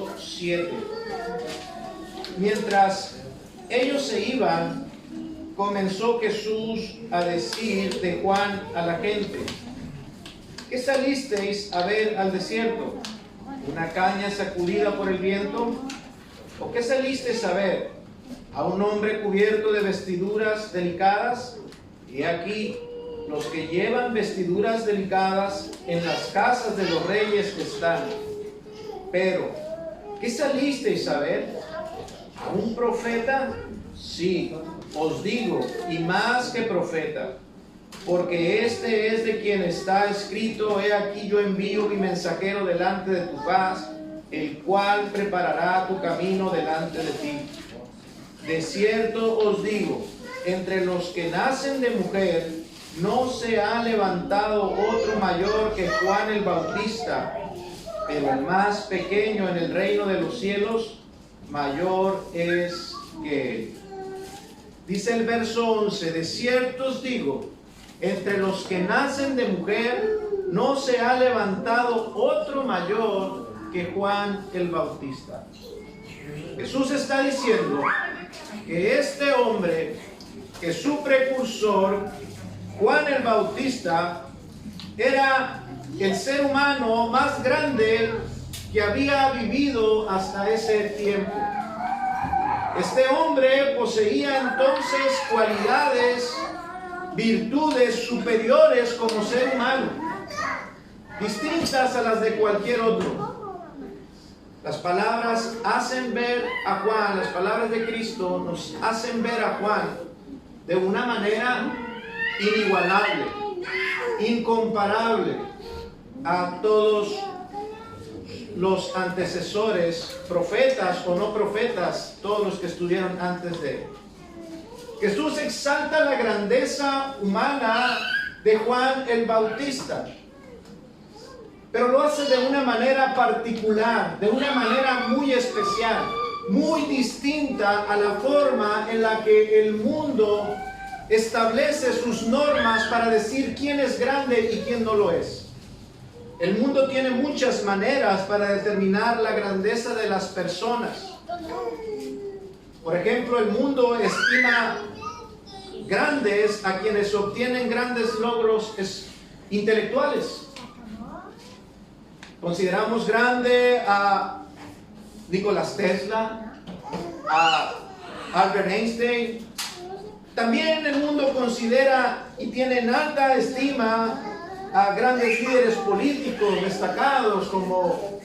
verso 7. Mientras ellos se iban, comenzó Jesús a decir de Juan a la gente: ¿qué salisteis a ver al desierto? ¿Una caña sacudida por el viento? ¿O qué salisteis a ver? ¿A un hombre cubierto de vestiduras delicadas? Y aquí, los que llevan vestiduras delicadas en las casas de los reyes están. Pero, ¿qué salisteis a ver? ¿A un profeta? Sí, os digo, y más que profeta, porque este es de quien está escrito: he aquí yo envío mi mensajero delante de tu paz, el cual preparará tu camino delante de ti. De cierto os digo, entre los que nacen de mujer, no se ha levantado otro mayor que Juan el Bautista, pero el más pequeño en el reino de los cielos, mayor es que él. Dice el verso 11, de cierto os digo, entre los que nacen de mujer, no se ha levantado otro mayor que Juan el Bautista. Jesús está diciendo que este hombre, que su precursor, Juan el Bautista, era el ser humano más grande que había vivido hasta ese tiempo. Este hombre poseía entonces cualidades, virtudes superiores como ser humano, distintas a las de cualquier otro. Las palabras hacen ver a Juan, las palabras de Cristo nos hacen ver a Juan de una manera inigualable, incomparable a todos los antecesores, profetas o no profetas, todos los que estuvieron antes de él. Jesús exalta la grandeza humana de Juan el Bautista, pero lo hace de una manera particular, de una manera muy especial, muy distinta a la forma en la que el mundo establece sus normas para decir quién es grande y quién no lo es. El mundo tiene muchas maneras para determinar la grandeza de las personas. Por ejemplo, el mundo estima grandes a quienes obtienen grandes logros intelectuales. Consideramos grande a Nikola Tesla, a Albert Einstein. También el mundo considera y tiene en alta estima a grandes líderes políticos destacados como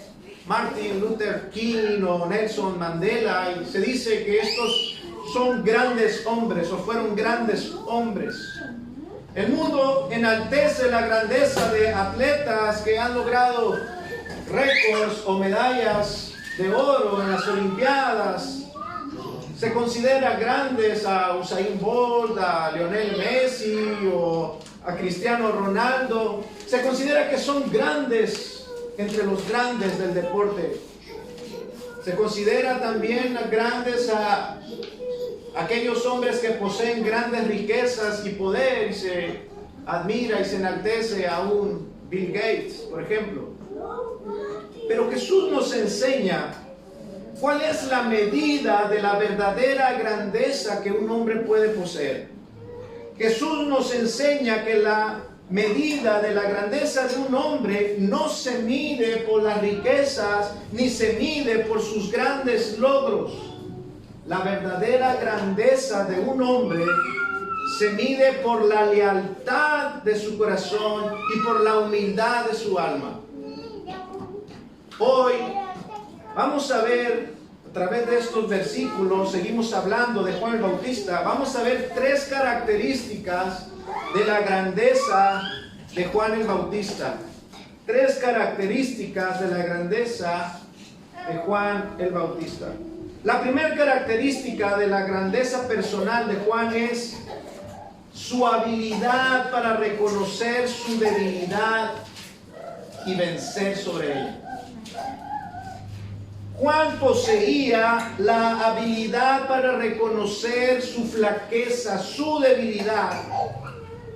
Martin Luther King o Nelson Mandela, y se dice que estos son grandes hombres o fueron grandes hombres. El mundo enaltece la grandeza de atletas que han logrado récords o medallas de oro en las Olimpiadas. Se considera grandes a Usain Bolt, a Lionel Messi o a Cristiano Ronaldo. Se considera que son grandes entre los grandes del deporte. Se considera también grandes a aquellos hombres que poseen grandes riquezas y poder, y se admira y se enaltece a un Bill Gates, por ejemplo. Pero Jesús nos enseña cuál es la medida de la verdadera grandeza que un hombre puede poseer. Jesús nos enseña que la medida de la grandeza de un hombre no se mide por las riquezas ni se mide por sus grandes logros. La verdadera grandeza de un hombre se mide por la lealtad de su corazón y por la humildad de su alma. Hoy vamos a ver, a través de estos versículos, seguimos hablando de Juan el Bautista. Vamos a ver tres características de la grandeza de Juan el Bautista. Tres características de la grandeza de Juan el Bautista. La primera característica de la grandeza personal de Juan es su habilidad para reconocer su debilidad y vencer sobre ella. Juan poseía la habilidad para reconocer su flaqueza, su debilidad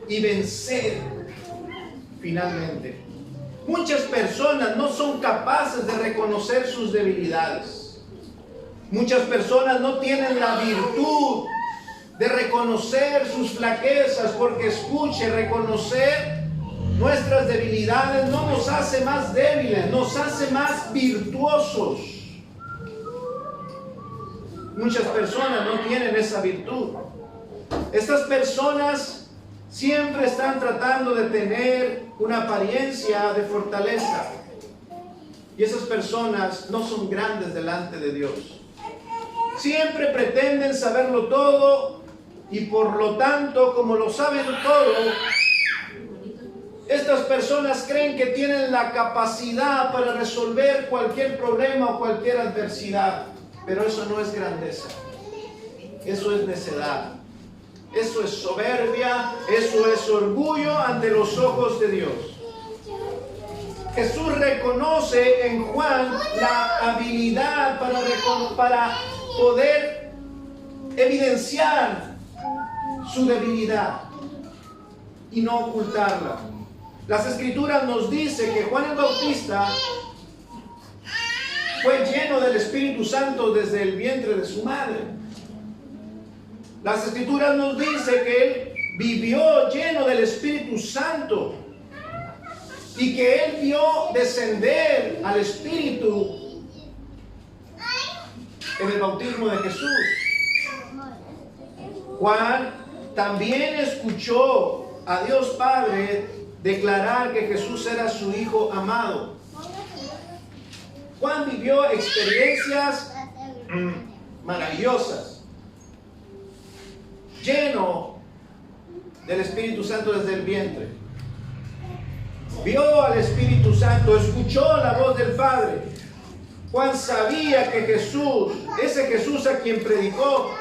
y vencer finalmente. Muchas personas no son capaces de reconocer sus debilidades. Muchas personas no tienen la virtud de reconocer sus flaquezas, porque escuche, reconocer nuestras debilidades no nos hace más débiles, nos hace más virtuosos. Muchas personas no tienen esa virtud. Estas personas siempre están tratando de tener una apariencia de fortaleza. Y esas personas no son grandes delante de Dios. Siempre pretenden saberlo todo y por lo tanto, como lo saben todo, estas personas creen que tienen la capacidad para resolver cualquier problema o cualquier adversidad. Pero eso no es grandeza. Eso es necedad. Eso es soberbia. Eso es orgullo ante los ojos de Dios. Jesús reconoce en Juan la habilidad para poder evidenciar su debilidad y no ocultarla. Las Escrituras nos dicen que Juan el Bautista fue lleno del Espíritu Santo desde el vientre de su madre. Las Escrituras nos dicen que él vivió lleno del Espíritu Santo y que él vio descender al Espíritu en el bautismo de Jesús. Juan también escuchó a Dios Padre declarar que Jesús era su Hijo amado. Juan vivió experiencias maravillosas, lleno del Espíritu Santo desde el vientre. Vio al Espíritu Santo, escuchó la voz del Padre. Juan sabía que Jesús, ese Jesús a quien predicó,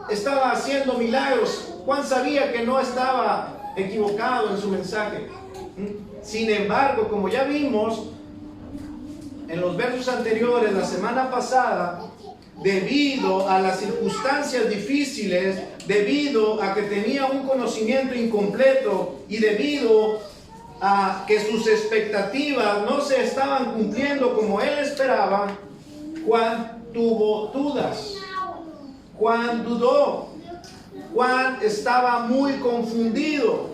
estaba haciendo milagros. Juan sabía que no estaba equivocado en su mensaje. Sin embargo, como ya vimos en los versos anteriores, la semana pasada, debido a las circunstancias difíciles, debido a que tenía un conocimiento incompleto y debido a que sus expectativas no se estaban cumpliendo como él esperaba, Juan tuvo dudas. Juan dudó. Juan estaba muy confundido.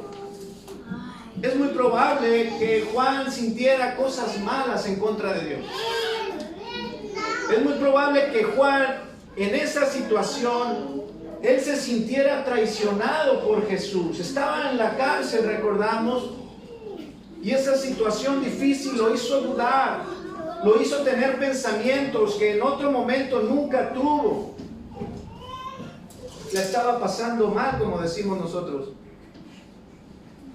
Es muy probable que Juan sintiera cosas malas en contra de Dios. Es muy probable que Juan, en esa situación, él se sintiera traicionado por Jesús. Estaba en la cárcel, recordamos, y esa situación difícil lo hizo dudar, lo hizo tener pensamientos que en otro momento nunca tuvo. La estaba pasando mal, como decimos nosotros.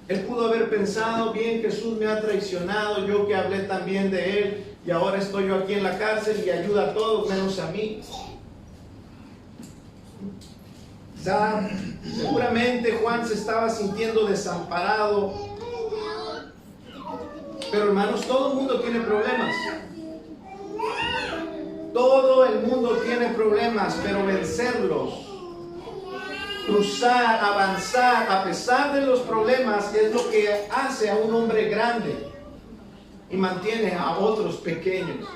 Él pudo haber pensado, bien, Jesús me ha traicionado, yo que hablé también de él, y ahora estoy yo aquí en la cárcel y ayuda a todos menos a mí. Seguramente Juan se estaba sintiendo desamparado. Pero hermanos, todo el mundo tiene problemas. Todo el mundo tiene problemas, pero vencerlos, cruzar, avanzar a pesar de los problemas es lo que hace a un hombre grande y mantiene a otros pequeños.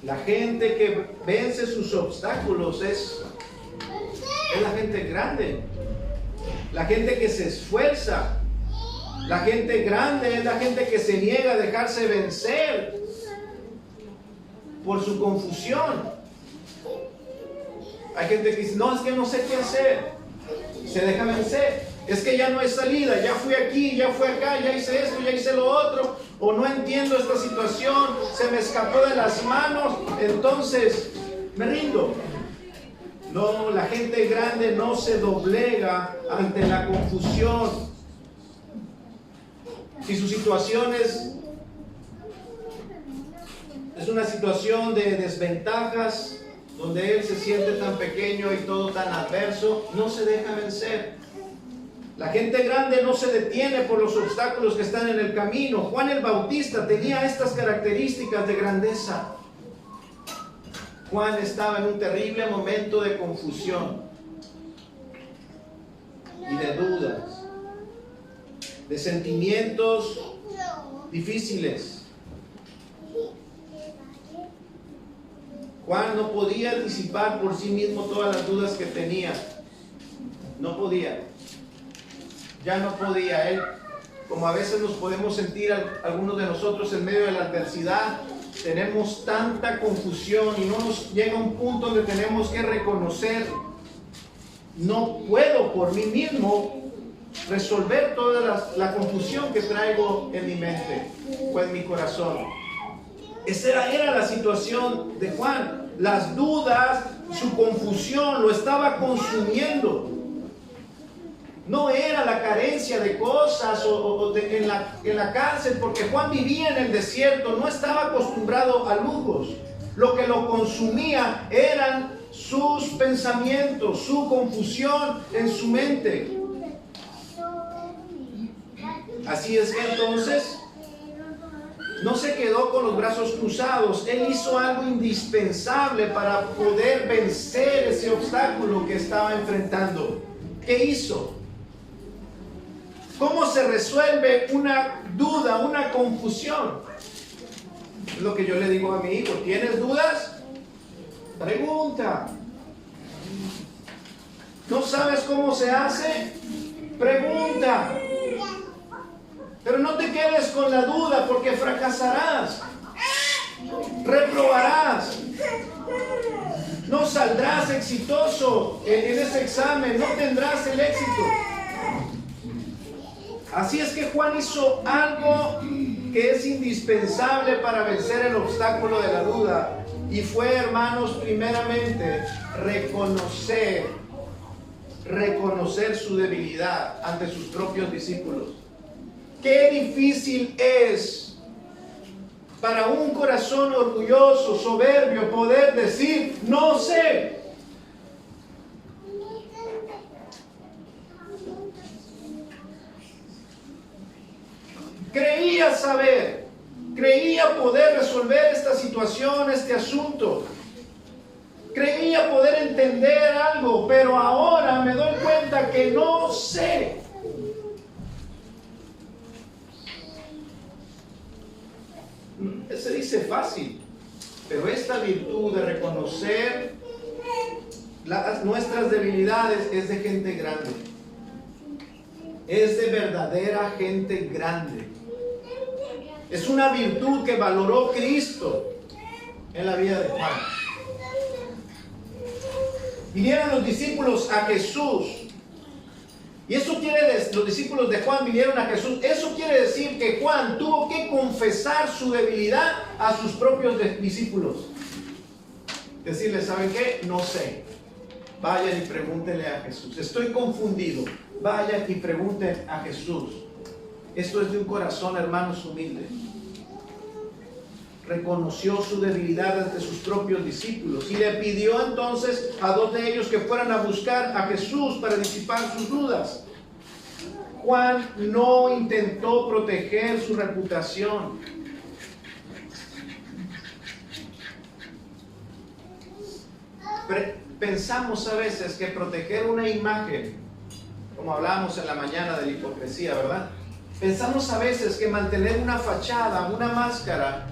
La gente que vence sus obstáculos es la gente grande, la gente que se esfuerza. La gente grande es la gente que se niega a dejarse vencer por su confusión. Hay gente que dice, no, es que no sé qué hacer. Se deja vencer. Es que ya no hay salida, ya fui aquí, ya fui acá, ya hice esto, ya hice lo otro. O no entiendo esta situación, se me escapó de las manos, entonces me rindo. No, la gente grande no se doblega ante la confusión. Si su situación es una situación de desventajas, donde él se siente tan pequeño y todo tan adverso, no se deja vencer. La gente grande no se detiene por los obstáculos que están en el camino. Juan el Bautista tenía estas características de grandeza. Juan estaba en un terrible momento de confusión y de dudas. de sentimientos difíciles. Juan no podía disipar por sí mismo todas las dudas que tenía. No podía. Ya no podía. Él, como a veces nos podemos sentir algunos de nosotros en medio de la adversidad, tenemos tanta confusión y no nos llega un punto donde tenemos que reconocer: no puedo por mí mismo resolver toda la confusión que traigo en mi mente o en mi corazón. Esa era la situación de Juan. Las dudas, su confusión lo estaba consumiendo. No era la carencia de cosas en la cárcel, porque Juan vivía en el desierto, no estaba acostumbrado a lujos. Lo que lo consumía eran sus pensamientos, su confusión en su mente. Así es que entonces no se quedó con los brazos cruzados. Él hizo algo indispensable para poder vencer ese obstáculo que estaba enfrentando. ¿Qué hizo? ¿Cómo se resuelve una duda, una confusión? Es lo que yo le digo a mi hijo: ¿tienes dudas? Pregunta. ¿No sabes cómo se hace? Pregunta. Pero no te quedes con la duda, porque fracasarás, reprobarás, no saldrás exitoso en ese examen, no tendrás el éxito. Así es que Juan hizo algo que es indispensable para vencer el obstáculo de la duda, y fue, hermanos, primeramente reconocer su debilidad ante sus propios discípulos. Qué difícil es para un corazón orgulloso, soberbio, poder decir: no sé. Creía saber, creía poder resolver esta situación, este asunto. Creía poder entender algo, pero ahora me doy cuenta que no sé. Se dice fácil, pero esta virtud de reconocer nuestras debilidades es de gente grande. Es de verdadera gente grande. Es una virtud que valoró Cristo en la vida de Juan. Vinieron los discípulos a Jesús. Y eso quiere decir, los discípulos de Juan vinieron a Jesús. Eso quiere decir que Juan tuvo que confesar su debilidad a sus propios discípulos. Decirles: ¿saben qué? No sé. Vayan y pregúntenle a Jesús. Estoy confundido. Vayan y pregunten a Jesús. Esto es de un corazón, hermanos, humilde. Reconoció su debilidad ante sus propios discípulos y le pidió entonces a dos de ellos que fueran a buscar a Jesús para disipar sus dudas. Juan no intentó proteger su reputación. Pensamos a veces que proteger una imagen, como hablamos en la mañana de la hipocresía, ¿verdad? Pensamos a veces que mantener una fachada, una máscara,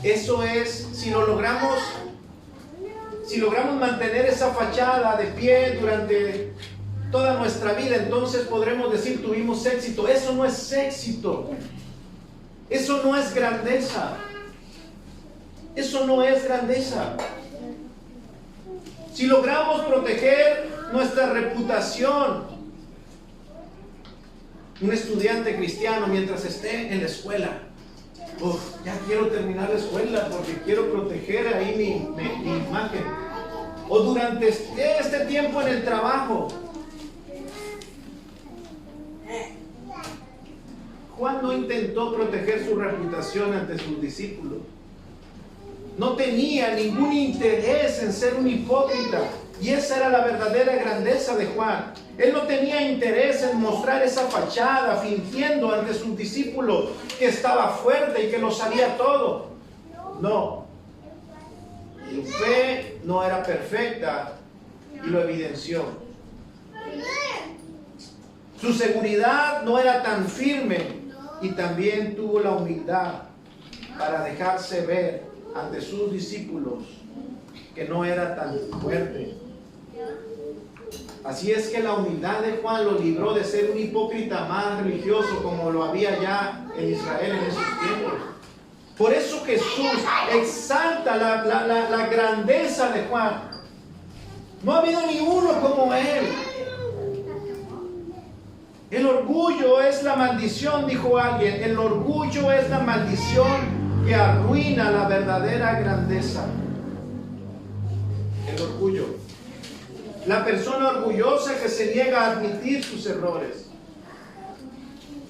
eso es, si logramos mantener esa fachada de pie durante toda nuestra vida, entonces podremos decir: tuvimos éxito. Eso no es éxito. Eso no es grandeza. Eso no es grandeza. Si logramos proteger nuestra reputación, un estudiante cristiano, mientras esté en la escuela, ya quiero terminar la escuela porque quiero proteger ahí mi imagen. O durante este tiempo en el trabajo. Juan no intentó proteger su reputación ante sus discípulos. No tenía ningún interés en ser un hipócrita. Y esa era la verdadera grandeza de Juan. Él no tenía interés en mostrar esa fachada, fingiendo ante sus discípulos que estaba fuerte y que lo sabía todo. No. Su fe no era perfecta y lo evidenció. Su seguridad no era tan firme y también tuvo la humildad para dejarse ver ante sus discípulos que no era tan fuerte. Así es que la humildad de Juan lo libró de ser un hipócrita más religioso como lo había ya en Israel en esos tiempos. Por eso Jesús exalta la grandeza de Juan. No ha habido ni uno como él. El orgullo es la maldición, dijo alguien. El orgullo es la maldición que arruina la verdadera grandeza. El orgullo. La persona orgullosa que se niega a admitir sus errores.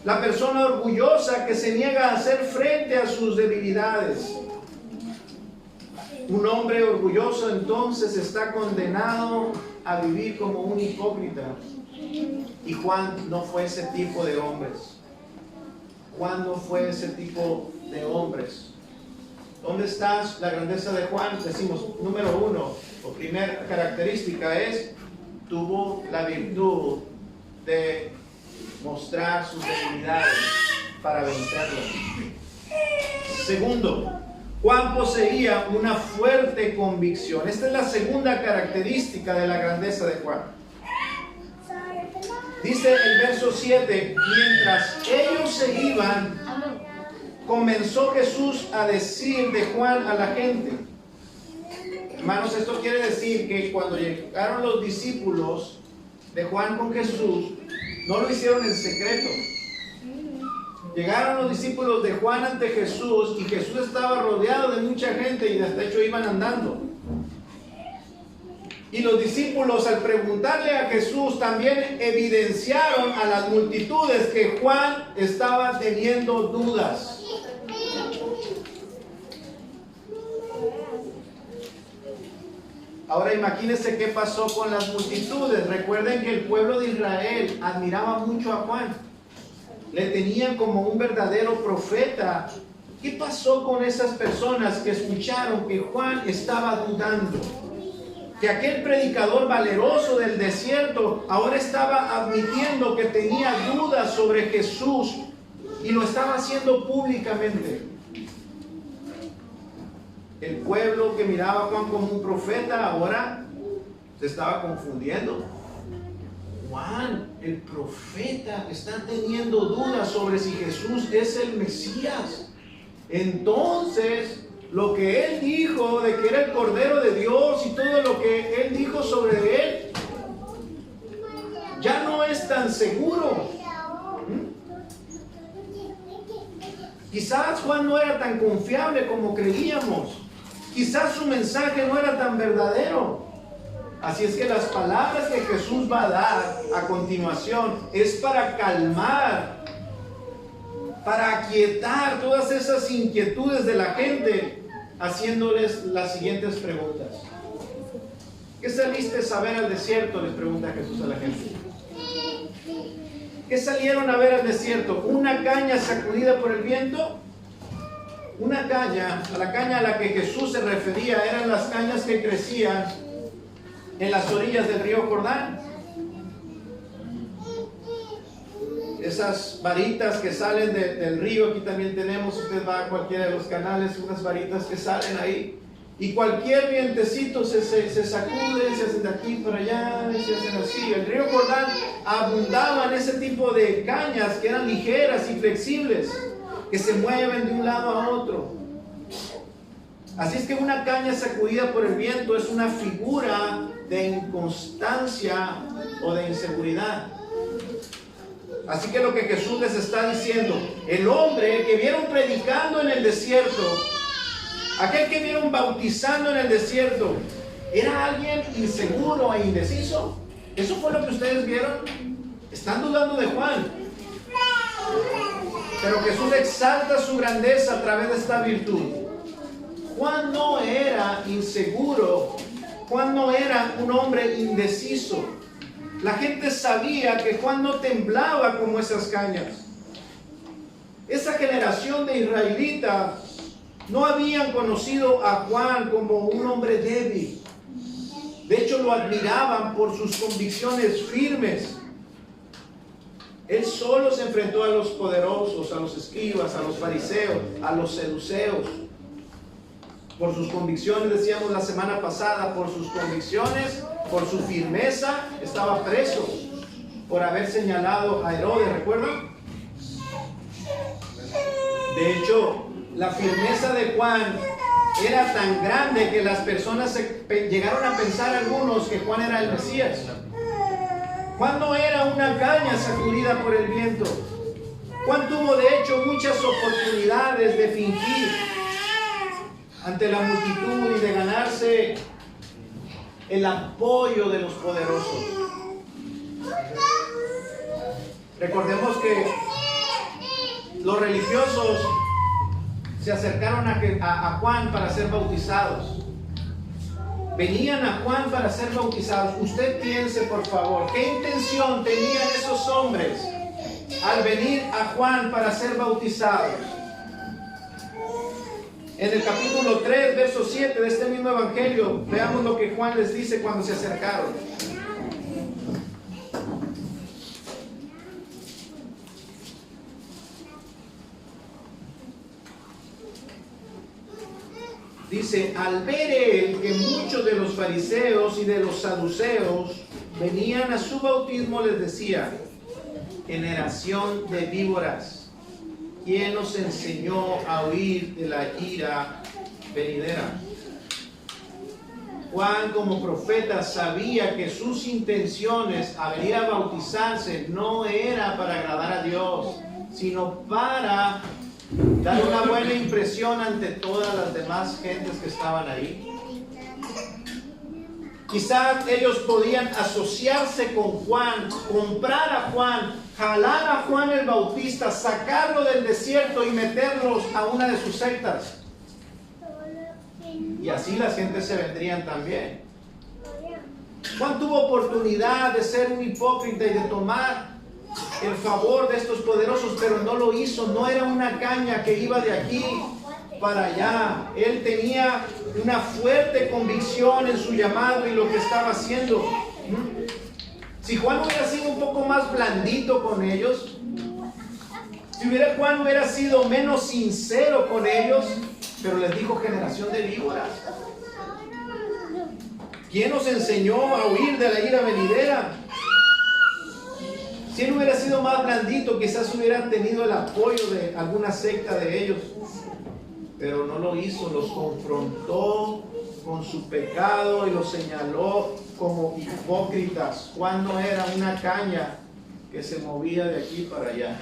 La persona orgullosa que se niega a hacer frente a sus debilidades. Un hombre orgulloso entonces está condenado a vivir como un hipócrita. Y Juan no fue ese tipo de hombres. Juan no fue ese tipo de hombres. ¿Dónde está la grandeza de Juan? Decimos, número uno, o primera característica es, tuvo la virtud de mostrar sus debilidades para vencerlos. Segundo, Juan poseía una fuerte convicción. Esta es la segunda característica de la grandeza de Juan. Dice el verso 7, mientras ellos se iban, comenzó Jesús a decir de Juan a la gente. Hermanos, esto quiere decir que cuando llegaron los discípulos de Juan con Jesús, no lo hicieron en secreto. Llegaron los discípulos de Juan ante Jesús y Jesús estaba rodeado de mucha gente y de hecho iban andando. Y los discípulos, al preguntarle a Jesús, también evidenciaron a las multitudes que Juan estaba teniendo dudas. Ahora imagínense qué pasó con las multitudes. Recuerden que el pueblo de Israel admiraba mucho a Juan. Le tenían como un verdadero profeta. ¿Qué pasó con esas personas que escucharon que Juan estaba dudando? Que aquel predicador valeroso del desierto ahora estaba admitiendo que tenía dudas sobre Jesús y lo estaba haciendo públicamente. El pueblo que miraba a Juan como un profeta ahora se estaba confundiendo. Juan, el profeta, está teniendo dudas sobre si Jesús es el Mesías. Entonces, lo que él dijo de que era el Cordero de Dios y todo lo que él dijo sobre él, ya no es tan seguro. Quizás Juan no era tan confiable como creíamos. Quizás su mensaje no era tan verdadero. Así es que las palabras que Jesús va a dar a continuación es para calmar, para aquietar todas esas inquietudes de la gente, haciéndoles las siguientes preguntas. ¿Qué saliste a saber al desierto?, les pregunta Jesús a la gente. ¿Qué salieron a ver al desierto? ¿Una caña sacudida por el viento? Una caña, la caña a la que Jesús se refería, eran las cañas que crecían en las orillas del río Jordán. Esas varitas que salen del río, aquí también tenemos, usted va a cualquiera de los canales, unas varitas que salen ahí, y cualquier vientecito se sacude, se hacen de aquí para allá, y se hacen así. El río Jordán abundaba en ese tipo de cañas que eran ligeras y flexibles, que se mueven de un lado a otro. Así es que una caña sacudida por el viento es una figura de inconstancia o de inseguridad. Así que lo que Jesús les está diciendo, el hombre que vieron predicando en el desierto, aquel que vieron bautizando en el desierto, ¿era alguien inseguro e indeciso? ¿Eso fue lo que ustedes vieron? Están dudando de Juan. Pero Jesús exalta su grandeza a través de esta virtud. Juan no era inseguro. Juan no era un hombre indeciso. La gente sabía que Juan no temblaba como esas cañas. Esa generación de israelitas no habían conocido a Juan como un hombre débil. De hecho, lo admiraban por sus convicciones firmes. Él solo se enfrentó a los poderosos, a los escribas, a los fariseos, a los seduceos. Por sus convicciones, decíamos la semana pasada, por sus convicciones, por su firmeza, estaba preso por haber señalado a Herodes, ¿recuerdan? De hecho, la firmeza de Juan era tan grande que las personas llegaron a pensar algunos que Juan era el Mesías. Juan no era una caña sacudida por el viento. Juan tuvo de hecho muchas oportunidades de fingir ante la multitud y de ganarse el apoyo de los poderosos. Recordemos que los religiosos se acercaron a Juan para ser bautizados. Venían a Juan para ser bautizados. Usted piense, por favor, ¿qué intención tenían esos hombres al venir a Juan para ser bautizados? En el capítulo 3, verso 7 de este mismo evangelio, veamos lo que Juan les dice cuando se acercaron. Dice, al ver él que muchos de los fariseos y de los saduceos venían a su bautismo, les decía, generación de víboras, ¿quién os enseñó a huir de la ira venidera? Juan, como profeta, sabía que sus intenciones a venir a bautizarse no era para agradar a Dios, sino para dar una buena impresión ante todas las demás gentes que estaban ahí. Quizás ellos podían asociarse con Juan, comprar a Juan, jalar a Juan el Bautista, sacarlo del desierto y meterlos a una de sus sectas. Y así las gentes se vendrían también. Juan tuvo oportunidad de ser un hipócrita y de tomar el favor de estos poderosos, pero no lo hizo. No era una caña que iba de aquí para allá. Él tenía una fuerte convicción en su llamado y lo que estaba haciendo. Si Juan hubiera sido un poco más blandito con ellos, si Juan hubiera sido menos sincero con ellos, pero les dijo generación de víboras. ¿Quién nos enseñó a huir de la ira venidera? Si él hubiera sido más blandito, quizás hubieran tenido el apoyo de alguna secta de ellos. Pero no lo hizo, los confrontó con su pecado y los señaló como hipócritas. Juan no era una caña que se movía de aquí para allá.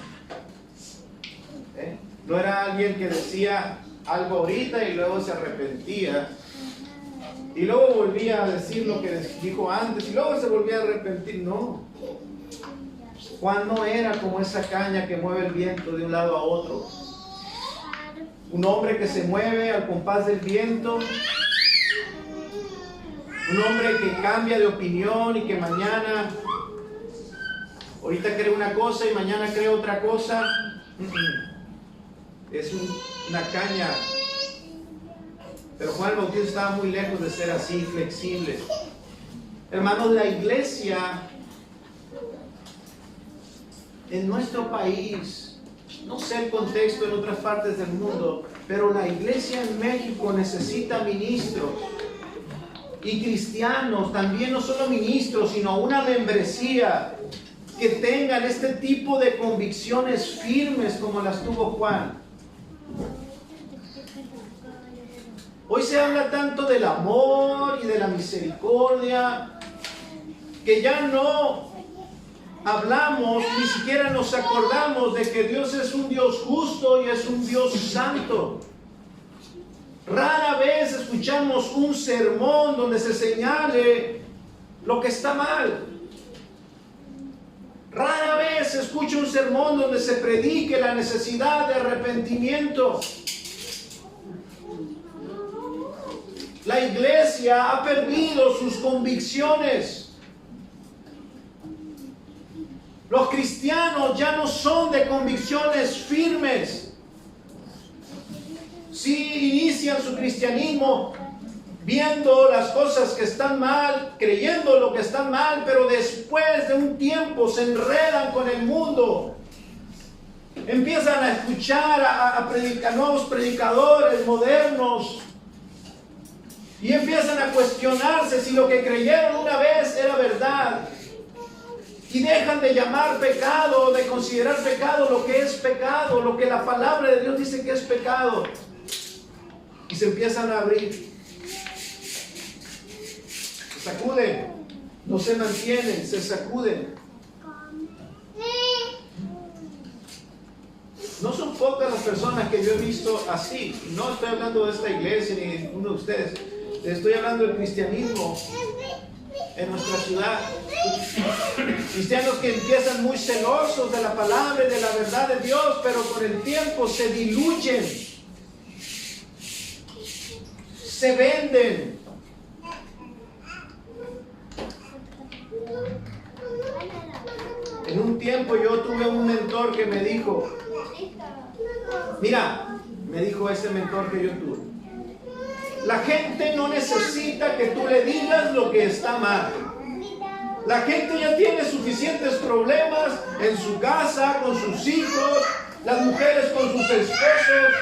No era alguien que decía algo ahorita y luego se arrepentía. Y luego volvía a decir lo que dijo antes y luego se volvía a arrepentir. No. Juan no era como esa caña que mueve el viento de un lado a otro. Un hombre que se mueve al compás del viento. Un hombre que cambia de opinión y que mañana, ahorita cree una cosa y mañana cree otra cosa. Es una caña. Pero Juan el Bautista estaba muy lejos de ser así, flexible. Hermanos, la iglesia en nuestro país, no sé el contexto en otras partes del mundo, pero la iglesia en México necesita ministros y cristianos, también no solo ministros, sino una membresía que tengan este tipo de convicciones firmes como las tuvo Juan. Hoy se habla tanto del amor y de la misericordia que ya no hablamos, ni siquiera nos acordamos de que Dios es un Dios justo y es un Dios santo. Rara vez escuchamos un sermón donde se señale lo que está mal. Rara vez se escucha un sermón donde se predique la necesidad de arrepentimiento. La iglesia ha perdido sus convicciones. Los cristianos ya no son de convicciones firmes. Sí inician su cristianismo viendo las cosas que están mal, creyendo lo que está mal, pero después de un tiempo se enredan con el mundo. Empiezan a escuchar a nuevos predicadores modernos y empiezan a cuestionarse si lo que creyeron una vez era verdad. Y dejan de llamar pecado, de considerar pecado lo que es pecado, lo que la palabra de Dios dice que es pecado. Y se empiezan a abrir. Se sacuden, no se mantienen, se sacuden. No son pocas las personas que yo he visto así. No estoy hablando de esta iglesia ni de uno de ustedes. Estoy hablando del cristianismo en nuestra ciudad. Cristianos que empiezan muy celosos de la palabra y de la verdad de Dios, pero con el tiempo se diluyen, se venden. En un tiempo yo tuve un mentor que me dijo, mira, me dijo ese mentor que yo tuve, la gente no necesita que tú le digas lo que está mal. La gente ya tiene suficientes problemas en su casa, con sus hijos, las mujeres con sus esposos.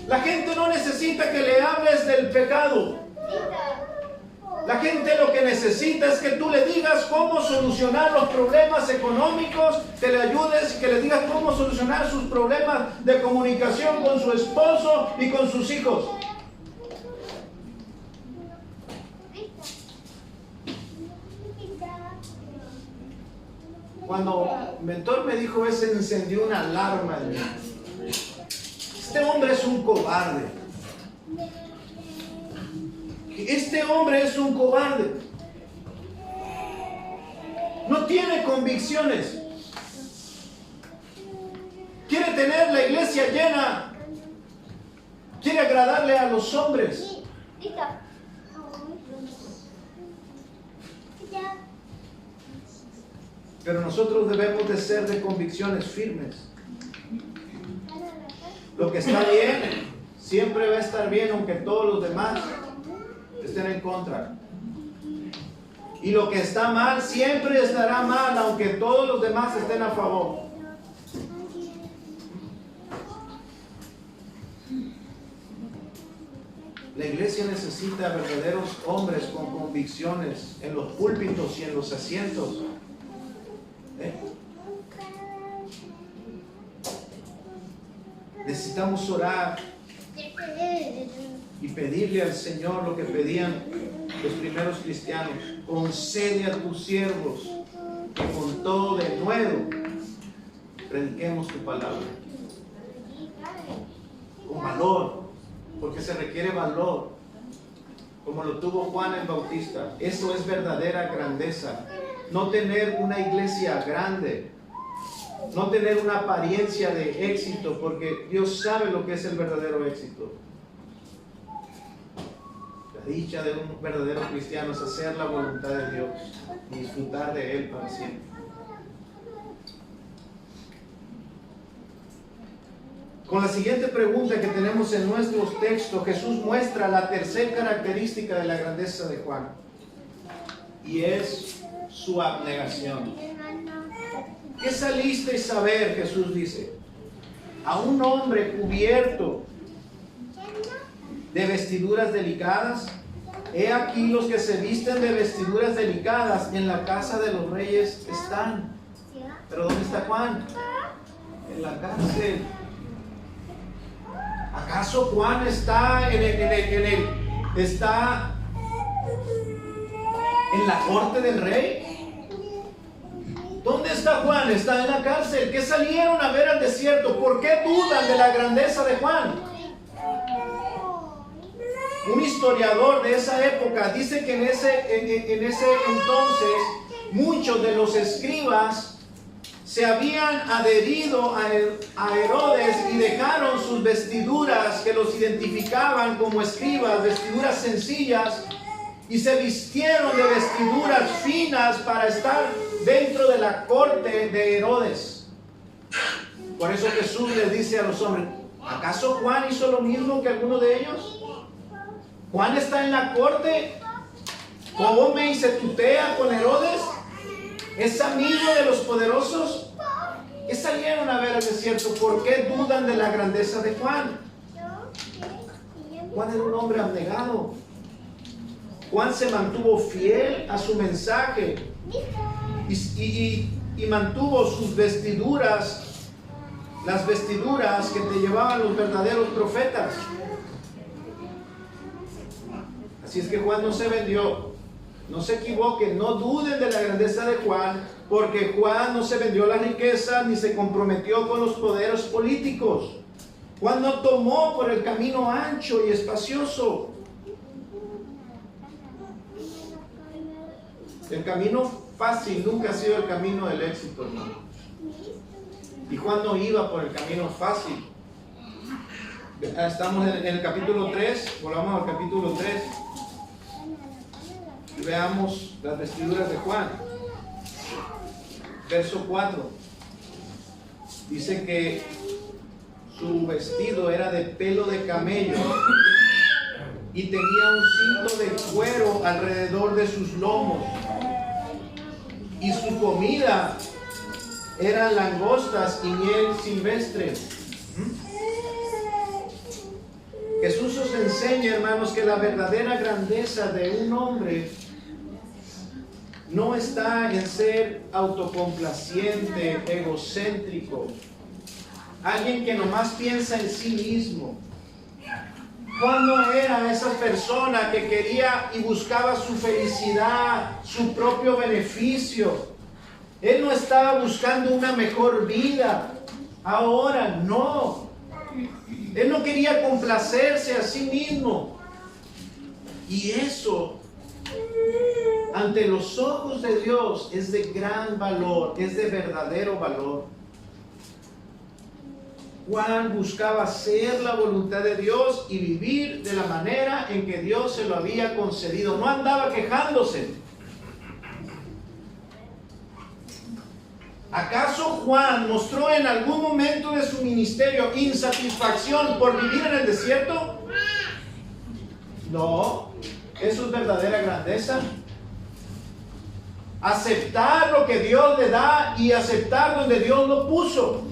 La gente no necesita que le hables del pecado. La gente lo que necesita es que tú le digas cómo solucionar los problemas económicos, que le ayudes, que le digas cómo solucionar sus problemas de comunicación con su esposo y con sus hijos. Cuando el mentor me dijo eso, encendió una alarma en mí. Este hombre es un cobarde. Este hombre es un cobarde. No tiene convicciones. Quiere tener la iglesia llena. Quiere agradarle a los hombres. Pero nosotros debemos de ser de convicciones firmes. Lo que está bien, siempre va a estar bien, aunque todos los demás estén en contra. Y lo que está mal, siempre estará mal, aunque todos los demás estén a favor. La iglesia necesita verdaderos hombres con convicciones en los púlpitos y en los asientos. Necesitamos orar y pedirle al Señor lo que pedían los primeros cristianos: concede a tus siervos que con todo denuedo prediquemos tu palabra, con valor, porque se requiere valor, como lo tuvo Juan el Bautista. Eso es verdadera grandeza. No tener una iglesia grande, no tener una apariencia de éxito, porque Dios sabe lo que es el verdadero éxito. La dicha de un verdadero cristiano es hacer la voluntad de Dios y disfrutar de Él para siempre. Con la siguiente pregunta que tenemos en nuestros textos, Jesús muestra la tercera característica de la grandeza de Juan, y es su abnegación. ¿Qué salisteis a ver? Jesús dice: a un hombre cubierto de vestiduras delicadas. He aquí los que se visten de vestiduras delicadas en la casa de los reyes están. ¿Pero dónde está Juan? En la cárcel. ¿Acaso Juan está está en la corte del rey? ¿Dónde está Juan? Está en la cárcel. ¿Qué salieron a ver al desierto? ¿Por qué dudan de la grandeza de Juan? Un historiador de esa época dice que en ese entonces muchos de los escribas se habían adherido a Herodes y dejaron sus vestiduras que los identificaban como escribas, vestiduras sencillas, y se vistieron de vestiduras finas para estar dentro de la corte de Herodes. Por eso Jesús les dice a los hombres: ¿acaso Juan hizo lo mismo que alguno de ellos? Juan está en la corte, come y se tutea con Herodes, es amigo de los poderosos. ¿Qué salieron a ver al desierto? ¿Por qué dudan de la grandeza de Juan? Juan era un hombre abnegado. Juan se mantuvo fiel a su mensaje y mantuvo sus vestiduras, las vestiduras que te llevaban los verdaderos profetas. Así es que Juan no se vendió. No se equivoquen, no duden de la grandeza de Juan, porque Juan no se vendió la riqueza ni se comprometió con los poderes políticos. Juan no tomó por el camino ancho y espacioso. El camino fácil nunca ha sido el camino del éxito, hermano. Y Juan no iba por el camino fácil. Estamos en el capítulo 3, volvamos al capítulo 3. Y veamos las vestiduras de Juan. Verso 4. Dice que su vestido era de pelo de camello y tenía un cinto de cuero alrededor de sus lomos. Y su comida eran langostas y miel silvestre. Jesús os enseña, hermanos, que la verdadera grandeza de un hombre no está en ser autocomplaciente, egocéntrico, alguien que nomás piensa en sí mismo. Juan no era esa persona que quería y buscaba su felicidad, su propio beneficio. Él no estaba buscando una mejor vida. Ahora no. Él no quería complacerse a sí mismo. Y eso, ante los ojos de Dios, es de gran valor, es de verdadero valor. Juan buscaba hacer la voluntad de Dios y vivir de la manera en que Dios se lo había concedido. No andaba quejándose. ¿Acaso Juan mostró en algún momento de su ministerio insatisfacción por vivir en el desierto? No, eso es verdadera grandeza. Aceptar lo que Dios le da y aceptar donde Dios lo puso.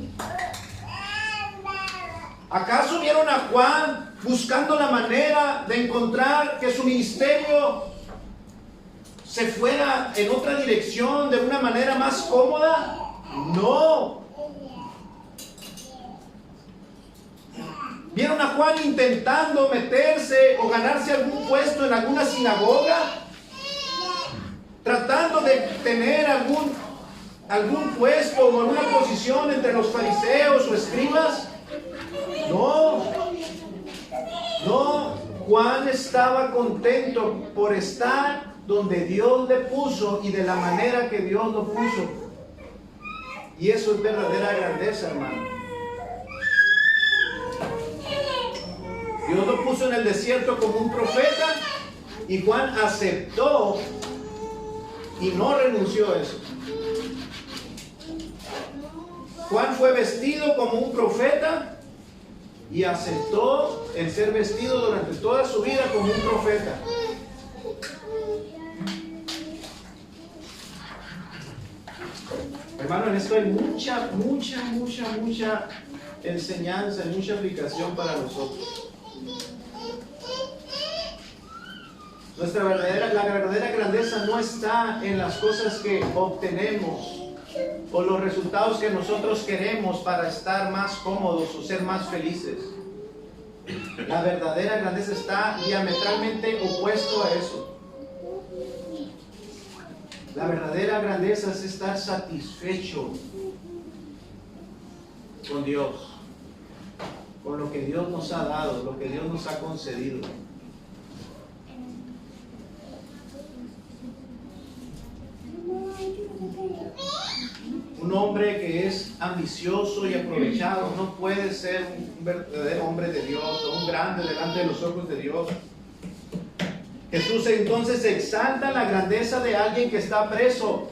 ¿Acaso vieron a Juan buscando la manera de encontrar que su ministerio se fuera en otra dirección de una manera más cómoda? No. ¿Vieron a Juan intentando meterse o ganarse algún puesto en alguna sinagoga? Tratando de tener algún puesto o alguna posición entre los fariseos o escribas. No, Juan estaba contento por estar donde Dios le puso y de la manera que Dios lo puso. Y eso es verdadera grandeza, hermano. Dios lo puso en el desierto como un profeta y Juan aceptó y no renunció a eso. Juan fue vestido como un profeta y aceptó el ser vestido durante toda su vida como un profeta. Hermano, en esto hay mucha enseñanza y mucha aplicación para nosotros. La verdadera grandeza no está en las cosas que obtenemos o los resultados que nosotros queremos para estar más cómodos o ser más felices. La verdadera grandeza está diametralmente opuesto a eso. La verdadera grandeza es estar satisfecho con Dios, con lo que Dios nos ha dado, lo que Dios nos ha concedido. Un hombre que es ambicioso y aprovechado no puede ser un verdadero hombre de Dios o un grande delante de los ojos de Dios. Jesús entonces exalta la grandeza de alguien que está preso,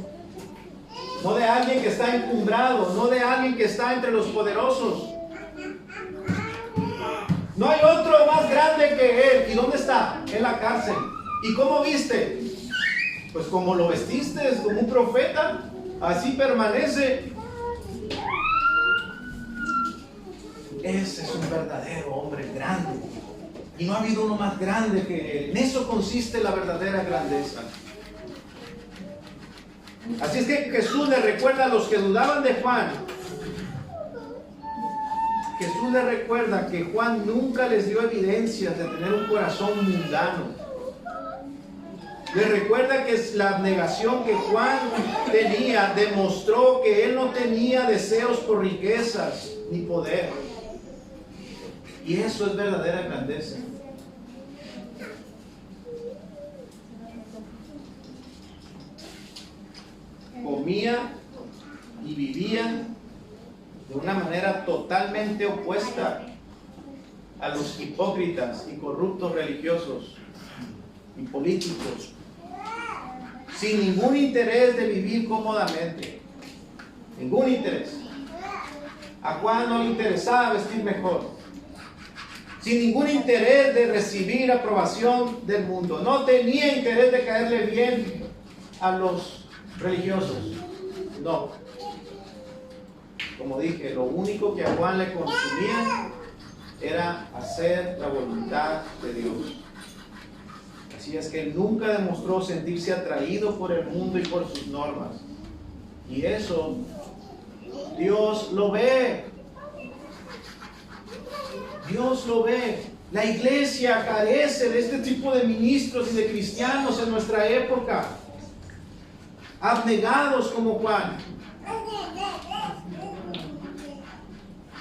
no de alguien que está encumbrado, no de alguien que está entre los poderosos. No hay otro más grande que Él. ¿Y dónde está está en la cárcel. ¿Y cómo viste? Pues como lo vestiste, como un profeta, así permanece. Ese es un verdadero hombre grande. Y no ha habido uno más grande que él. En eso consiste la verdadera grandeza. Así es que Jesús le recuerda a los que dudaban de Juan. Jesús le recuerda que Juan nunca les dio evidencias de tener un corazón mundano. Le recuerda que la abnegación que Juan tenía demostró que él no tenía deseos por riquezas ni poder. Y eso es verdadera grandeza. Comía y vivía de una manera totalmente opuesta a los hipócritas y corruptos religiosos y políticos, sin ningún interés de vivir cómodamente, ningún interés. A Juan no le interesaba vestir mejor, sin ningún interés de recibir aprobación del mundo, no tenía interés de caerle bien a los religiosos, no. Como dije, lo único que a Juan le consumía era hacer la voluntad de Dios. Así es que él nunca demostró sentirse atraído por el mundo y por sus normas. Y eso Dios lo ve. Dios lo ve. La iglesia carece de este tipo de ministros y de cristianos en nuestra época, abnegados como Juan.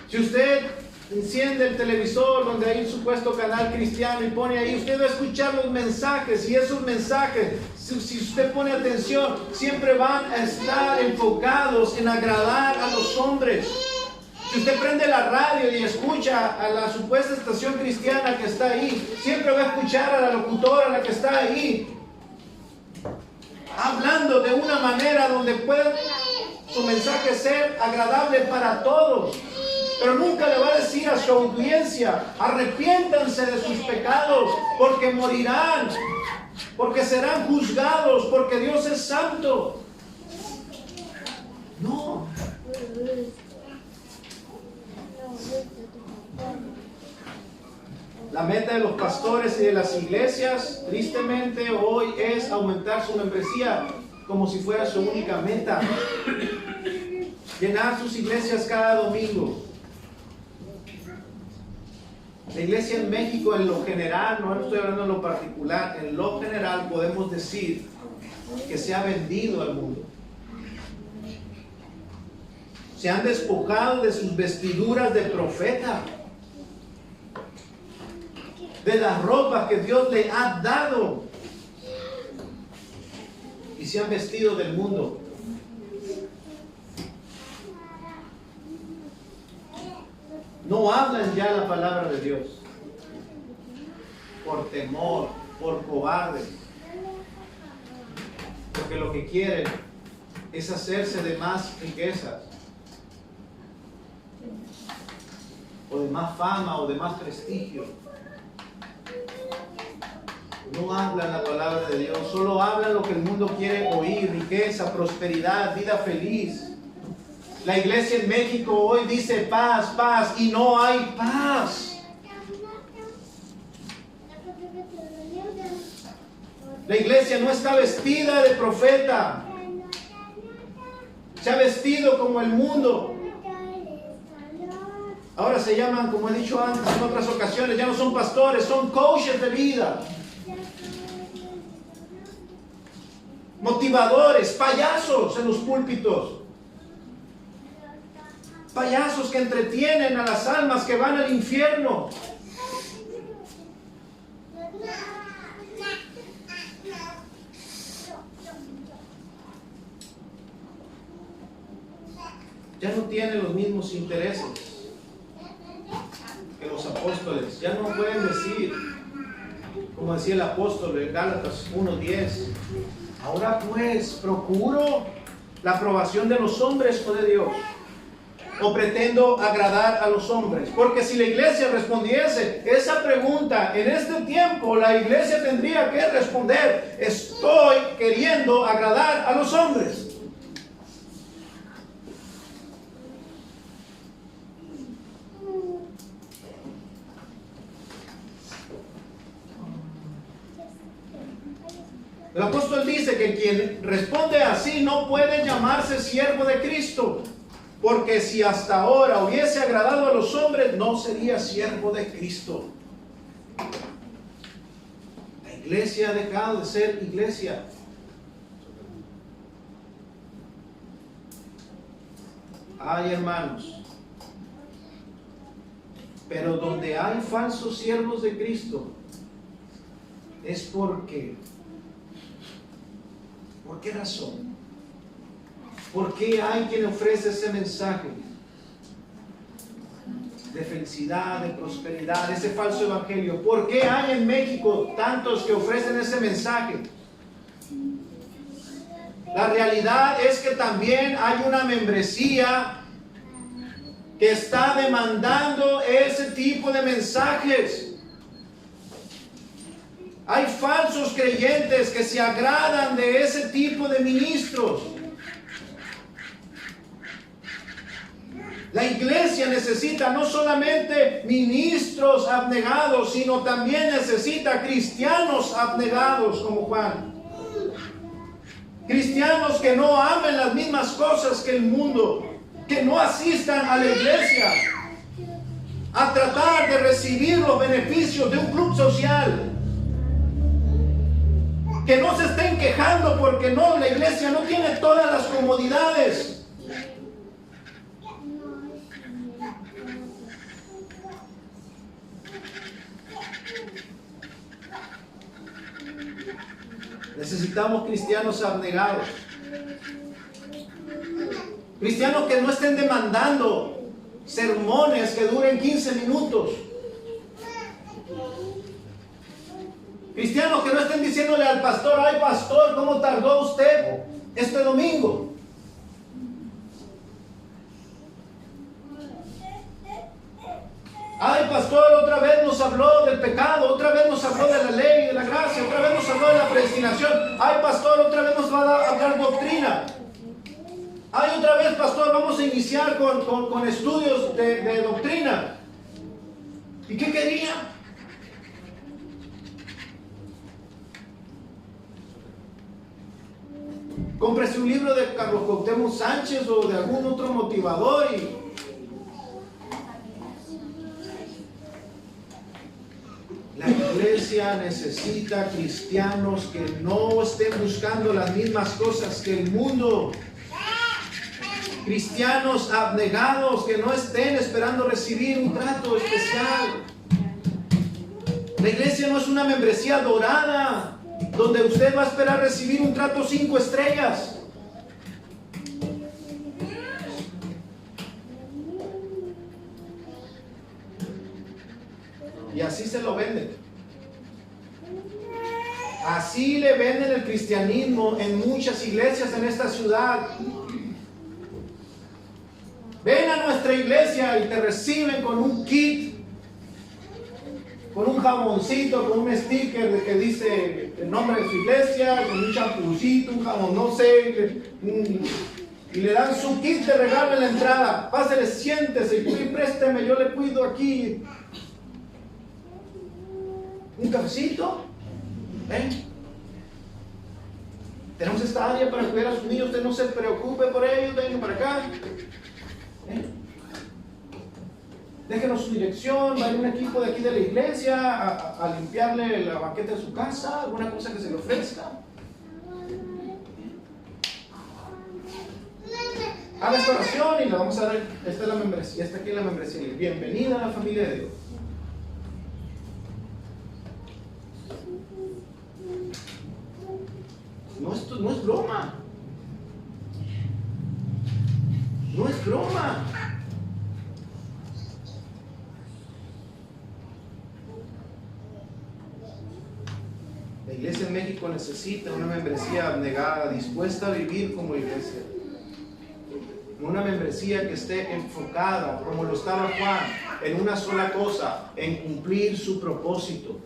Si usted enciende el televisor donde hay un supuesto canal cristiano y pone ahí, usted va a escuchar los mensajes, y esos mensajes, si usted pone atención, siempre van a estar enfocados en agradar a los hombres. Si usted prende la radio y escucha a la supuesta estación cristiana que está ahí, siempre va a escuchar a la locutora, la que está ahí, hablando de una manera donde pueda su mensaje ser agradable para todos. Pero nunca le va a decir a su audiencia: arrepiéntanse de sus pecados, porque morirán, porque serán juzgados, porque Dios es santo. No. La meta de los pastores y de las iglesias, tristemente, hoy es aumentar su membresía como si fuera su única meta. Llenar sus iglesias cada domingo. La iglesia en México, en lo general, no estoy hablando en lo particular, en lo general podemos decir que se ha vendido al mundo. Se han despojado de sus vestiduras de profeta, de la ropa que Dios le ha dado, y se han vestido del mundo. No hablan ya la palabra de Dios por temor, por cobardes, porque lo que quieren es hacerse de más riquezas, o de más fama, o de más prestigio. No hablan la palabra de Dios, solo hablan lo que el mundo quiere oír: riqueza, prosperidad, vida feliz. La iglesia en México hoy dice paz, paz, y no hay paz. La iglesia no está vestida de profeta, se ha vestido como el mundo. Ahora se llaman, como he dicho antes en otras ocasiones, ya no son pastores, son coaches de vida, motivadores, payasos en los púlpitos. Payasos que entretienen a las almas que van al infierno. Ya no tienen los mismos intereses que los apóstoles. Ya no pueden decir, como decía el apóstol en Gálatas 1:10, ahora pues procuro la aprobación de los hombres o de Dios. o pretendo agradar a los hombres? Porque si la iglesia respondiese esa pregunta en este tiempo, la iglesia tendría que responder: estoy queriendo agradar a los hombres. El apóstol dice que quien responde así no puede llamarse siervo de Cristo, porque si hasta ahora hubiese agradado a los hombres, no sería siervo de Cristo. La iglesia ha dejado de ser iglesia. Ay, hermanos, pero donde hay falsos siervos de Cristo es porque... ¿por qué razón? ¿Por qué hay quien ofrece ese mensaje de felicidad, de prosperidad, ese falso evangelio? ¿Por qué hay en México tantos que ofrecen ese mensaje? La realidad es que también hay una membresía que está demandando ese tipo de mensajes. Hay falsos creyentes que se agradan de ese tipo de ministros. La iglesia necesita no solamente ministros abnegados, sino también necesita cristianos abnegados como Juan. Cristianos que no amen las mismas cosas que el mundo, que no asistan a la iglesia a tratar de recibir los beneficios de un club social. Que no se estén quejando porque no, la iglesia no tiene todas las comodidades. Necesitamos cristianos abnegados. Cristianos que no estén demandando sermones que duren 15 minutos. Cristianos que no estén diciéndole al pastor: ay pastor, ¿cómo tardó usted este domingo? Ay pastor, otra vez nos habló del pecado, otra vez nos habló de la ley, de la gracia, otra vez nos habló de la predestinación. Ay pastor, otra vez nos va a hablar doctrina. Ay, otra vez pastor, vamos a iniciar con estudios de doctrina. ¿Y qué quería? Cómprese un libro de Carlos Cuauhtémoc Sánchez o de algún otro motivador y la iglesia necesita cristianos que no estén buscando las mismas cosas que el mundo. Cristianos abnegados que no estén esperando recibir un trato especial. La iglesia no es una membresía dorada donde usted va a esperar recibir un trato 5 estrellas. Y así se lo venden. Así le venden el cristianismo en muchas iglesias en esta ciudad. Ven a nuestra iglesia y te reciben con un kit, con un jaboncito, con un sticker de que dice el nombre de su iglesia, con un champucito, un jabón, no sé, y le dan su kit de regalo en la entrada. Pásele, siéntese y présteme, yo le cuido aquí un cafecito. ¿Ven? Tenemos esta área para cuidar a sus niños, usted no se preocupe por ellos, vengan para acá. Déjenos su dirección, va a ir un equipo de aquí de la iglesia a limpiarle la banqueta de su casa, alguna cosa que se le ofrezca. Haga esta oración y le vamos a dar, esta es la membresía, esta aquí es la membresía. Bienvenida a la familia de Dios. Esto no es broma. No es broma. La iglesia en México necesita una membresía abnegada, dispuesta a vivir como iglesia. una membresía que esté enfocada, como lo estaba Juan, en una sola cosa, en cumplir su propósito.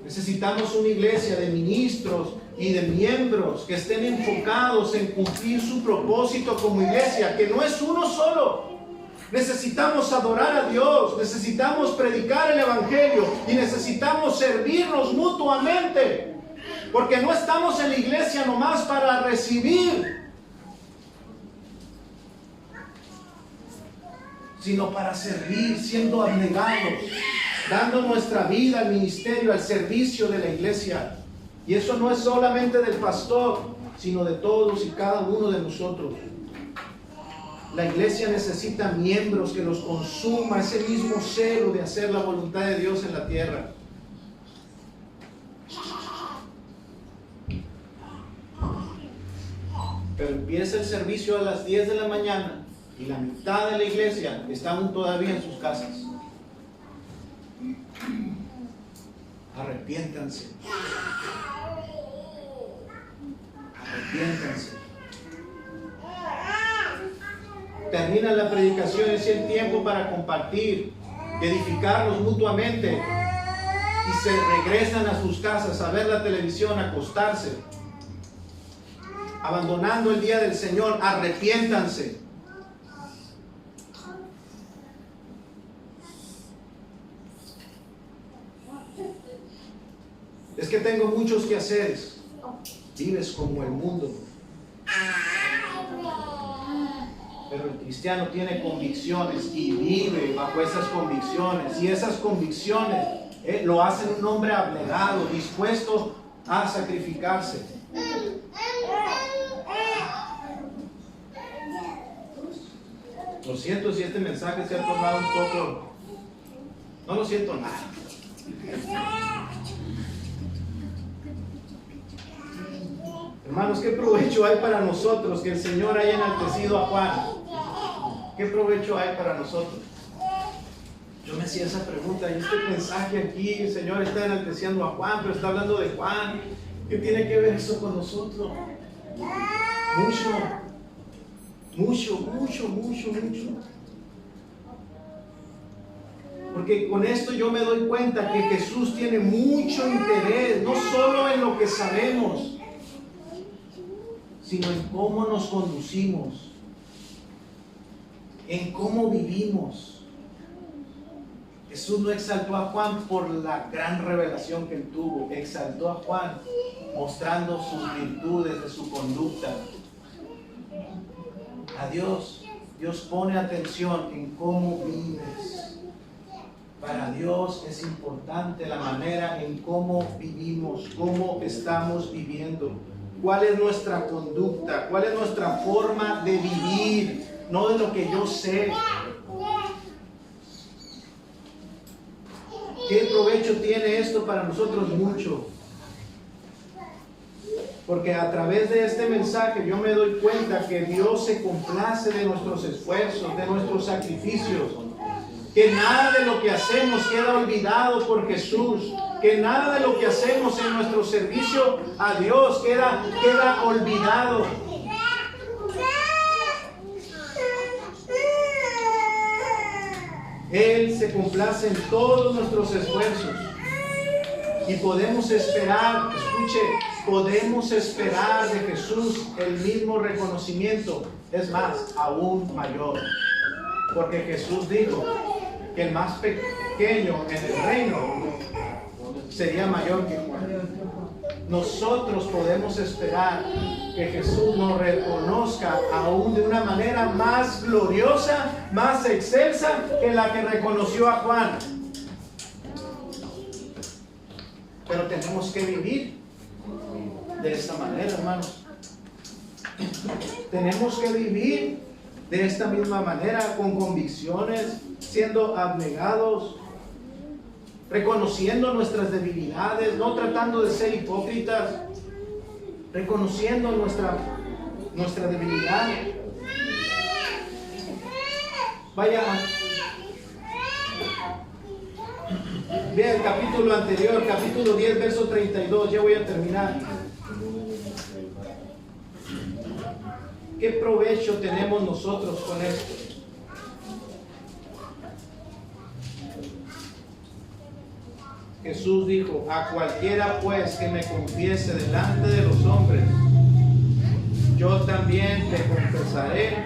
Necesitamos una iglesia de ministros y de miembros que estén enfocados en cumplir su propósito como iglesia, que no es uno solo. Necesitamos adorar a Dios, necesitamos predicar el Evangelio y necesitamos servirnos mutuamente, porque no estamos en la iglesia nomás para recibir, sino para servir, siendo abnegados, dando nuestra vida al ministerio, al servicio de la iglesia. Y eso no es solamente del pastor, sino de todos y cada uno de nosotros. La iglesia necesita miembros que los consuma ese mismo celo de hacer la voluntad de Dios en la tierra. Pero empieza el servicio a las 10 de la mañana y la mitad de la iglesia está aún todavía en sus casas. Arrepiéntanse. Arrepiéntanse. Termina la predicación, es el tiempo para compartir, edificarnos mutuamente, y se regresan a sus casas a ver la televisión, a acostarse, abandonando el día del Señor. Arrepiéntanse. Es que tengo muchos quehaceres. Vives como el mundo. Pero el cristiano tiene convicciones y vive bajo esas convicciones. Y esas convicciones lo hacen un hombre abnegado, dispuesto a sacrificarse. Lo siento si este mensaje se ha tornado un poco... No lo siento nada. Hermanos, ¿qué provecho hay para nosotros que el Señor haya enaltecido a Juan? ¿Qué provecho hay para nosotros? Yo me hacía esa pregunta, y este mensaje aquí, el Señor está enalteciendo a Juan, pero está hablando de Juan. ¿Qué tiene que ver eso con nosotros? Mucho. Porque con esto yo me doy cuenta que Jesús tiene mucho interés, no solo en lo que sabemos, sino en cómo nos conducimos, en cómo vivimos. Jesús no exaltó a Juan por la gran revelación que él tuvo, exaltó a Juan mostrando sus virtudes de su conducta. A Dios pone atención en cómo vives. Para Dios es importante la manera en cómo vivimos, cómo estamos viviendo. ¿Cuál es nuestra conducta? ¿Cuál es nuestra forma de vivir? No de lo que yo sé. ¿Qué provecho tiene esto para nosotros? Mucho. Porque a través de este mensaje yo me doy cuenta que Dios se complace de nuestros esfuerzos, de nuestros sacrificios. Que nada de lo que hacemos queda olvidado por Jesús. Que nada de lo que hacemos en nuestro servicio a Dios queda olvidado. Él se complace en todos nuestros esfuerzos. Y podemos esperar, escuche, podemos esperar de Jesús el mismo reconocimiento. Es más, aún mayor. Porque Jesús dijo que el más pequeño en el reino sería mayor que Juan. Nosotros podemos esperar que Jesús nos reconozca aún de una manera más gloriosa, más excelsa que la que reconoció a Juan. Pero tenemos que vivir de esta manera, hermanos. Tenemos que vivir de esta misma manera, con convicciones, siendo abnegados, reconociendo nuestras debilidades, no tratando de ser hipócritas, reconociendo nuestra debilidad. Vaya, vea el capítulo anterior, capítulo 10, verso 32, ya voy a terminar. ¿Qué provecho tenemos nosotros con esto? Jesús dijo, a cualquiera pues que me confiese delante de los hombres, yo también te confesaré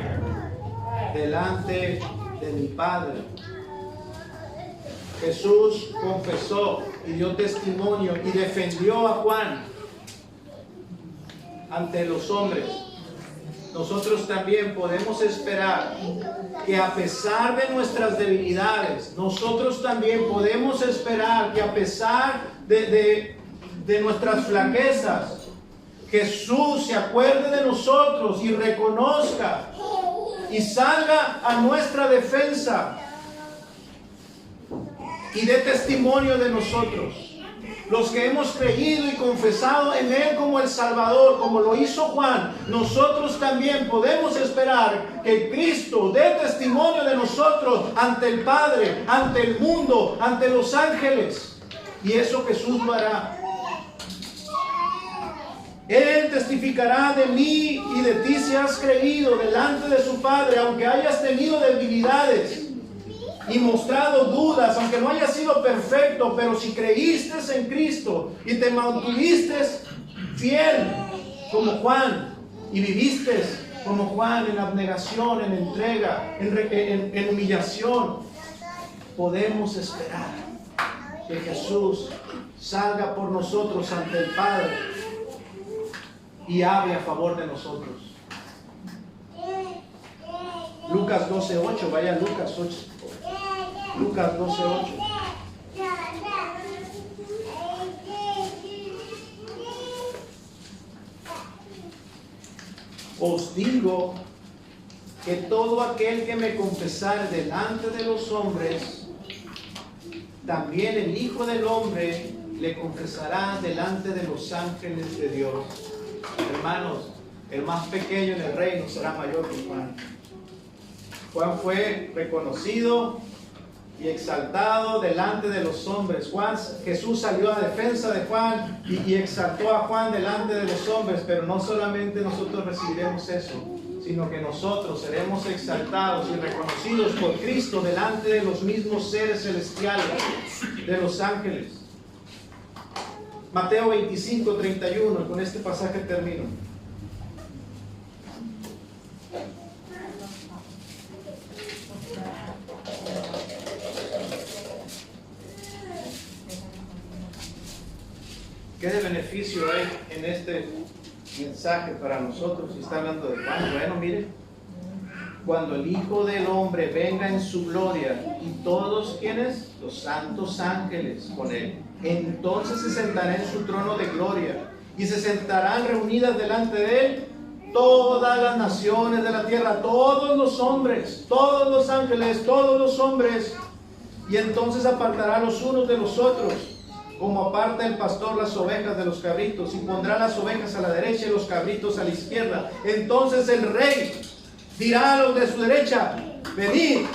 delante de mi Padre. Jesús confesó y dio testimonio y defendió a Juan ante los hombres. Nosotros también podemos esperar que a pesar de nuestras debilidades, nosotros también podemos esperar que a pesar de nuestras flaquezas, Jesús se acuerde de nosotros y reconozca y salga a nuestra defensa y dé testimonio de nosotros. Los que hemos creído y confesado en Él como el Salvador, como lo hizo Juan, nosotros también podemos esperar que Cristo dé testimonio de nosotros ante el Padre, ante el mundo, ante los ángeles. Y eso Jesús lo hará. Él testificará de mí y de ti si has creído delante de su Padre, aunque hayas tenido debilidades y mostrado dudas, aunque no hayas sido perfecto, pero si creíste en Cristo y te mantuviste fiel como Juan y viviste como Juan en abnegación, en entrega, en humillación, podemos esperar que Jesús salga por nosotros ante el Padre y hable a favor de nosotros. Lucas 12:8, vaya Lucas 8. Lucas 12:8. Os digo que todo aquel que me confesare delante de los hombres, también el Hijo del Hombre le confesará delante de los ángeles de Dios. Hermanos, el más pequeño en el reino será mayor que Juan. Juan fue reconocido y exaltado delante de los hombres. Jesús salió a defensa de Juan y exaltó a Juan delante de los hombres, pero no solamente nosotros recibiremos eso, sino que nosotros seremos exaltados y reconocidos por Cristo delante de los mismos seres celestiales, de los ángeles. Mateo 25:31, con este pasaje termino. ¿Qué de beneficio hay en este mensaje para nosotros? Si está hablando de Juan, bueno, mire, cuando el Hijo del Hombre venga en su gloria y todos, ¿quiénes? Los santos ángeles con él, entonces se sentará en su trono de gloria y se sentarán reunidas delante de él todas las naciones de la tierra, todos los hombres, todos los ángeles, todos los hombres, y entonces apartará los unos de los otros, como aparta el pastor las ovejas de los cabritos, y pondrá las ovejas a la derecha y los cabritos a la izquierda. Entonces el rey dirá a los de su derecha: venid,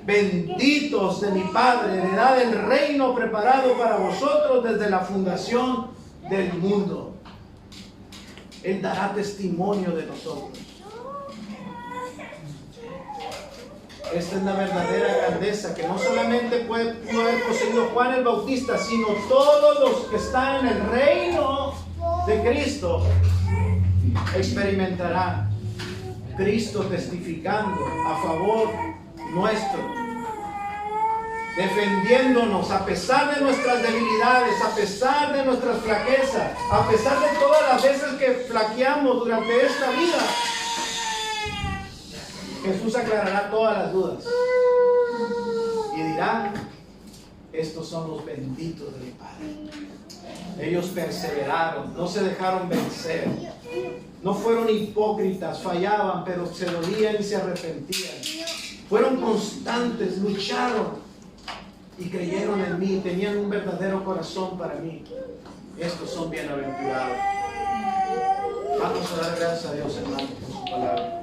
benditos de mi Padre, heredad el reino preparado para vosotros desde la fundación del mundo. Él dará testimonio de nosotros. Esta es la verdadera grandeza que no solamente pudo haber poseído Juan el Bautista, sino todos los que están en el reino de Cristo experimentarán Cristo testificando a favor nuestro, defendiéndonos a pesar de nuestras debilidades, a pesar de nuestras flaquezas, a pesar de todas las veces que flaqueamos durante esta vida. Jesús aclarará todas las dudas y dirá: estos son los benditos de mi Padre. Ellos perseveraron, no se dejaron vencer, no fueron hipócritas, fallaban, pero se dolían y se arrepentían. Fueron constantes, lucharon y creyeron en mí, tenían un verdadero corazón para mí. Estos son bienaventurados. Vamos a dar gracias a Dios, hermanos, por su palabra.